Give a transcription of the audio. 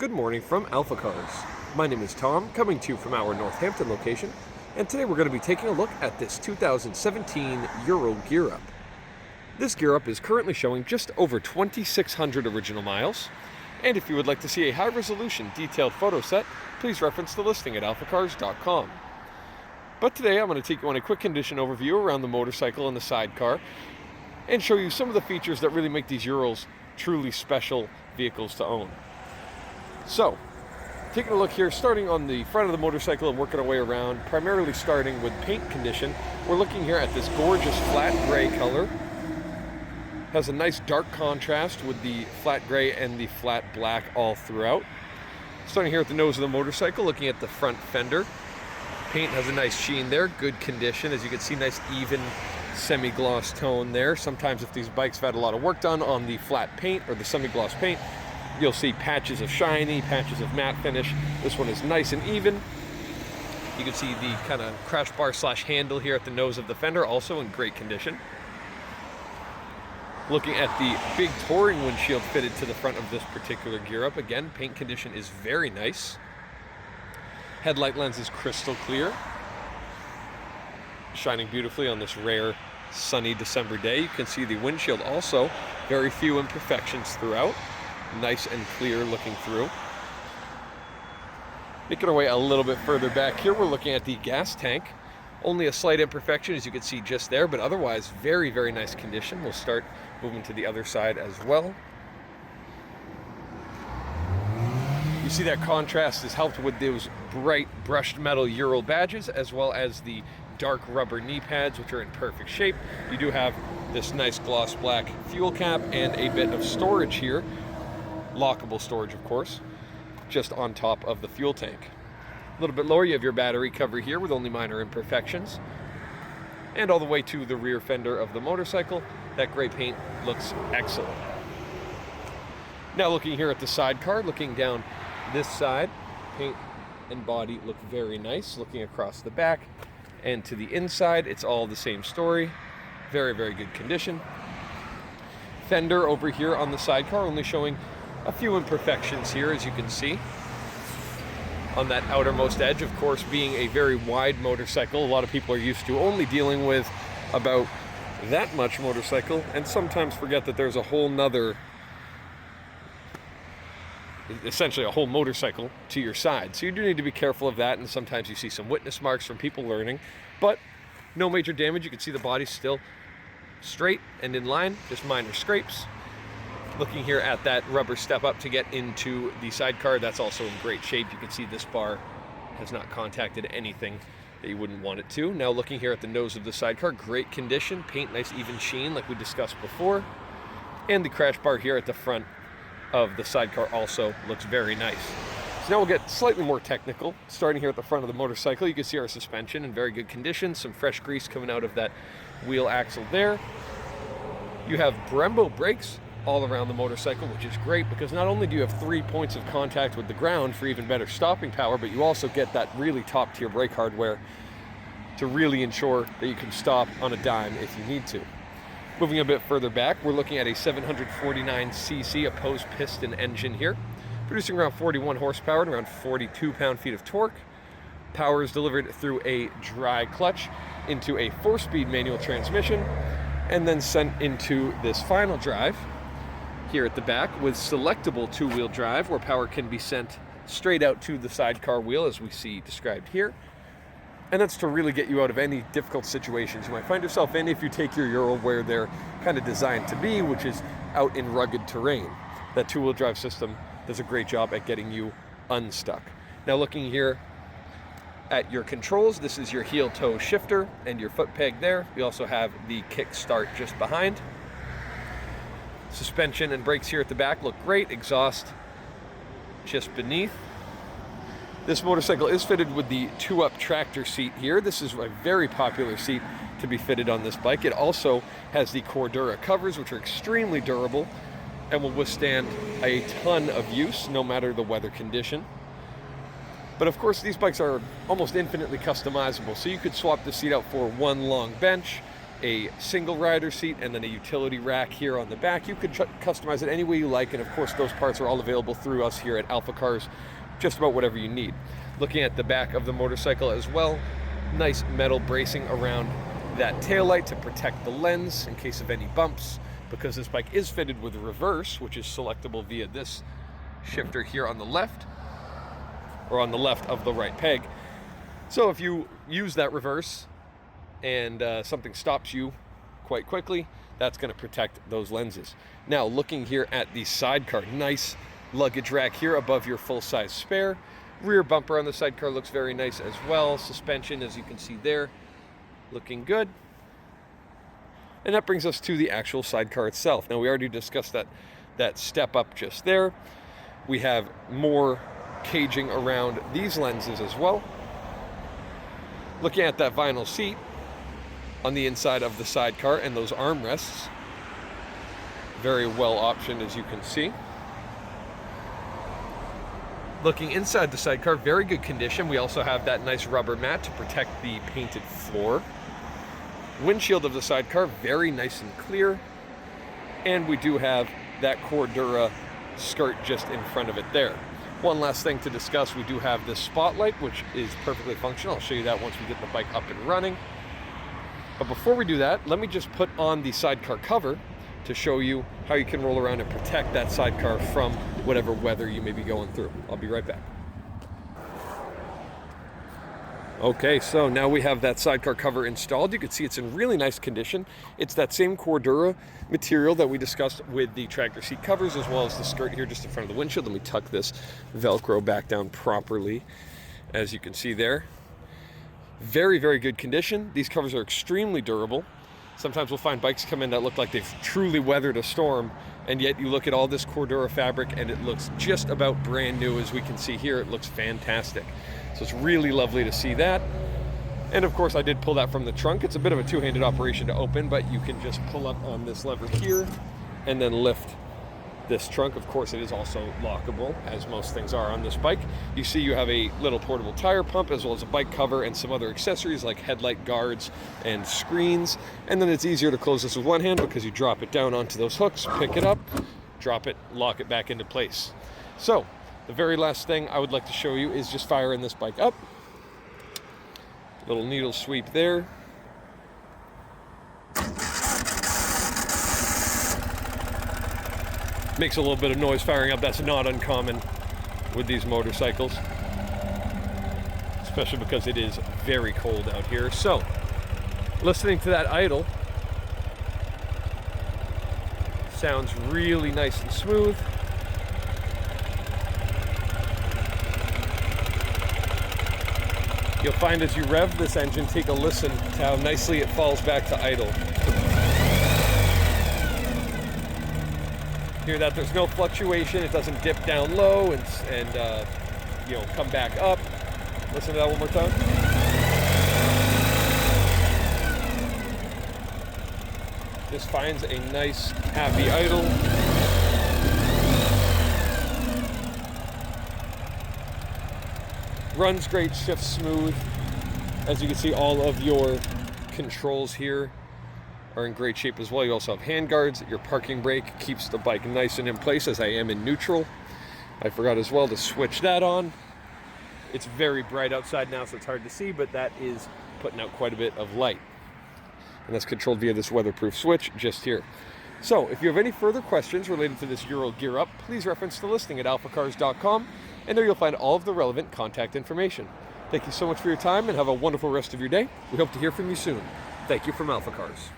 Good morning from AlphaCars. My name is Tom, coming to you from our Northampton location, and today we're going to be taking a look at this 2017 Ural Gear Up. This Gear Up is currently showing just over 2,600 original miles, and if you would like to see a high-resolution detailed photo set, please reference the listing at alphacars.com. But today I'm going to take you on a quick condition overview around the motorcycle and the sidecar, and show you some of the features that really make these Urals truly special vehicles to own. So, taking a look here, starting on the front of the motorcycle and working our way around, primarily starting with paint condition, we're looking here at this gorgeous flat gray color. Has a nice dark contrast with the flat gray and the flat black all throughout. Starting here at the nose of the motorcycle, looking at the front fender. Paint has a nice sheen there, good condition. As you can see, nice even semi-gloss tone there. Sometimes if these bikes have had a lot of work done on the flat paint or the semi-gloss paint, you'll see patches of shiny, patches of matte finish. This one is nice and even. You can see the kind of crash bar slash handle here at the nose of the fender, also in great condition. Looking at the big touring windshield fitted to the front of this particular Gear Up. Again, paint condition is very nice. Headlight lens is crystal clear, shining beautifully on this rare sunny December day. You can see the windshield also, very few imperfections throughout. Nice and clear looking through. Making our way a little bit further back here, we're looking at the gas tank. Only a slight imperfection, as you can see just there, but otherwise very, very nice condition. We'll start moving to the other side as well. You see that contrast is helped with those bright brushed metal Ural badges, as well as the dark rubber knee pads, which are in perfect shape. You do have this nice gloss black fuel cap and a bit of storage here. Lockable storage, of course, just on top of the fuel tank. A little bit lower, you have your battery cover here with only minor imperfections. And all the way to the rear fender of the motorcycle, that gray paint looks excellent. Now looking here at the sidecar, looking down this side, paint and body look very nice. Looking across the back and to the inside, it's all the same story. Very, very good condition. Fender over here on the sidecar, only showing a few imperfections here, as you can see. On that outermost edge, of course, being a very wide motorcycle, a lot of people are used to only dealing with about that much motorcycle, and sometimes forget that there's a whole nother, essentially a whole motorcycle to your side. So you do need to be careful of that, and sometimes you see some witness marks from people learning, but no major damage. You can see the body's still straight and in line, just minor scrapes. Looking here at that rubber step up to get into the sidecar, that's also in great shape. You can see this bar has not contacted anything that you wouldn't want it to. Now looking here at the nose of the sidecar, great condition, paint nice even sheen like we discussed before. And the crash bar here at the front of the sidecar also looks very nice. So now we'll get slightly more technical. Starting here at the front of the motorcycle, you can see our suspension in very good condition, some fresh grease coming out of that wheel axle there. You have Brembo brakes all around the motorcycle, which is great because not only do you have 3 points of contact with the ground for even better stopping power, but you also get that really top tier brake hardware to really ensure that you can stop on a dime if you need to. Moving a bit further back, we're looking at a 749cc opposed piston engine here, producing around 41 horsepower and around 42 pound-feet of torque. Power is delivered through a dry clutch into a 4-speed manual transmission and then sent into this final drive here at the back with selectable 2-wheel drive, where power can be sent straight out to the sidecar wheel, as we see described here. And that's to really get you out of any difficult situations you might find yourself in if you take your Ural where they're kind of designed to be, which is out in rugged terrain. That 2-wheel drive system does a great job at getting you unstuck. Now looking here at your controls, this is your heel toe shifter and your foot peg there. We also have the kick start just behind. Suspension and brakes here at the back look great. Exhaust just beneath. This motorcycle is fitted with the 2-up tractor seat here. This is a very popular seat to be fitted on this bike. It also has the Cordura covers, which are extremely durable and will withstand a ton of use, no matter the weather condition. But of course, these bikes are almost infinitely customizable, so you could swap the seat out for one long bench, a single rider seat and then a utility rack here on the back. You could customize it any way you like, and of course those parts are all available through us here at AlphaCars, just about whatever you need. Looking at the back of the motorcycle as well, nice metal bracing around that taillight to protect the lens in case of any bumps, because this bike is fitted with reverse, which is selectable via this shifter here on the left, or on the left of the right peg. So if you use that reverse and something stops you quite quickly, that's going to protect those lenses. Now looking here at the sidecar, nice luggage rack here above your full-size spare. Rear bumper on the sidecar looks very nice as well. Suspension, as you can see there, looking good. And that brings us to the actual sidecar itself. Now we already discussed that step up just there. We have more caging around these lenses as well. Looking at that vinyl seat on the inside of the sidecar and those armrests, very well optioned, as you can see. Looking inside the sidecar, very good condition. We also have that nice rubber mat to protect the painted floor. Windshield of the sidecar, very nice and clear. And we do have that Cordura skirt just in front of it there. One last thing to discuss, we do have this spotlight, which is perfectly functional. I'll show you that once we get the bike up and running. But before we do that, let me just put on the sidecar cover to show you how you can roll around and protect that sidecar from whatever weather you may be going through. I'll be right back. Okay, so now we have that sidecar cover installed. You can see it's in really nice condition. It's that same Cordura material that we discussed with the tractor seat covers, as well as the skirt here just in front of the windshield. Let me tuck this Velcro back down properly, as you can see there. Very, very good condition. These covers are extremely durable. Sometimes we'll find bikes come in that look like they've truly weathered a storm, and yet you look at all this Cordura fabric and it looks just about brand new. As we can see here, it looks fantastic. So it's really lovely to see that. And of course I did pull that from the trunk. It's a bit of a two-handed operation to open, but you can just pull up on this lever here and then lift this trunk. Of course it is also lockable, as most things are on this bike. You see you have a little portable tire pump, as well as a bike cover and some other accessories like headlight guards and screens. And then it's easier to close this with one hand because you drop it down onto those hooks, pick it up, drop it, lock it back into place. So the very last thing I would like to show you is just firing this bike up. Little needle sweep there. Makes a little bit of noise firing up. That's not uncommon with these motorcycles, especially because it is very cold out here. So, listening to that idle sounds really nice and smooth. You'll find as you rev this engine, take a listen to how nicely it falls back to idle. Hear that there's no fluctuation, it doesn't dip down low and you know, come back up. Listen to that one more time. Just finds a nice, happy idle. Runs great, shifts smooth. As you can see, all of your controls here are in great shape as well. You also have hand guards. Your parking brake keeps the bike nice and in place, as I am in neutral. I forgot as well to switch that on. It's very bright outside now, so it's hard to see, but that is putting out quite a bit of light. And that's controlled via this weatherproof switch just here. So if you have any further questions related to this Ural Gear Up, please reference the listing at alphacars.com, and there you'll find all of the relevant contact information. Thank you so much for your time, and have a wonderful rest of your day. We hope to hear from you soon. Thank you from AlphaCars.